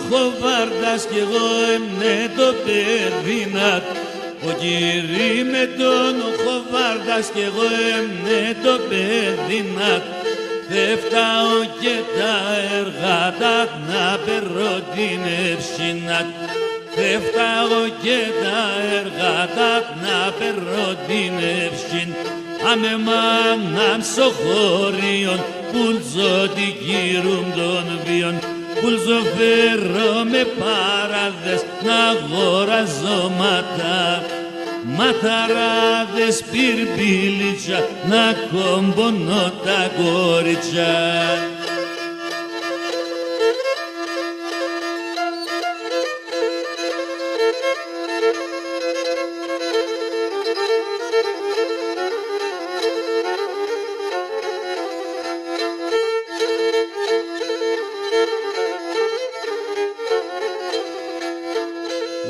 χοβάρδας κι εγώ έμνε το παιδινάτ. Ο κύρι με τον χοβάρδας κι εγώ έμνε το παιδινάτ. Δε φτάω και τα εργάτα να περώ την ευσυνάτ. Δε φτάω και τα εργάτα να περώ την ευσυν. Αμε μάναμ στο χωριόν, πουλζω την κύρουν των βίων. Πουλζω φέρω με παράδες να αγοράζω ματαράδες πυρπίλιτσα να κομπονώ τα κορίτσια.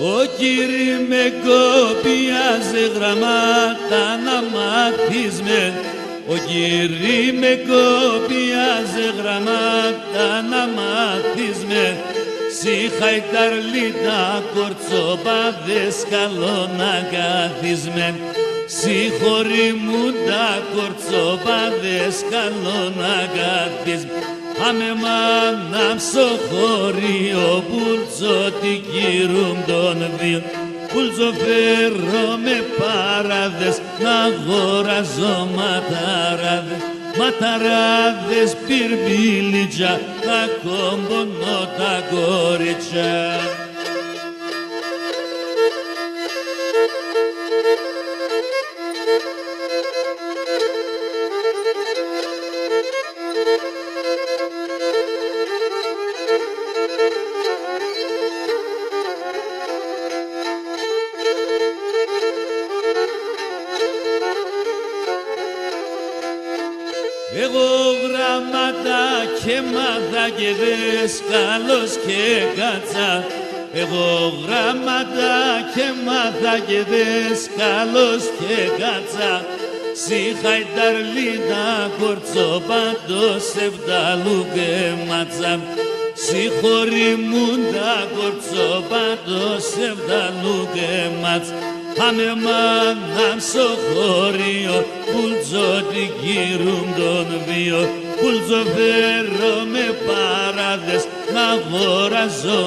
Ο κύρι με κοπιάζει γραμμάτα να μάθεις με. Ο κύρι με κοπιάζει γραμμάτα να μάθεις με. Συ χαϊταρλίτα κορτσοπάδες καλό να κάθεις με. Συ χωρί μου τα κορτσοπάδες καλό να κάθεις με. Αμε μάναμ στο χωρίο πουλτσο την κύρουν των βίων. Πουλτσο φέρω με παράδες να αγοράζω ματαράδες πυρπίλιτσα να κομπονώ τα κορίτσια. Εγώ γραμμάτα και μάθα και δέσκαλος και κάτσα. Εγώ γραμμάτα και μάθα και δέσκαλος και κάτσα. Συ χαϊταρλίτα κορτσοπάντος ευδαλού και μάτσα. Συ χωριμούντα κορτσοπάντος ευδαλού και μάτσα. Αμε μάναμ στο χωριό πουλτσο την κύρουν των βίο. Πουλτσο φέρω με παράδες να αγοράζω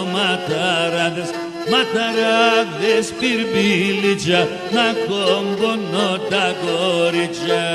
ματαράδες πυρπίλιτσα να κομπονώ τα κορίτσια.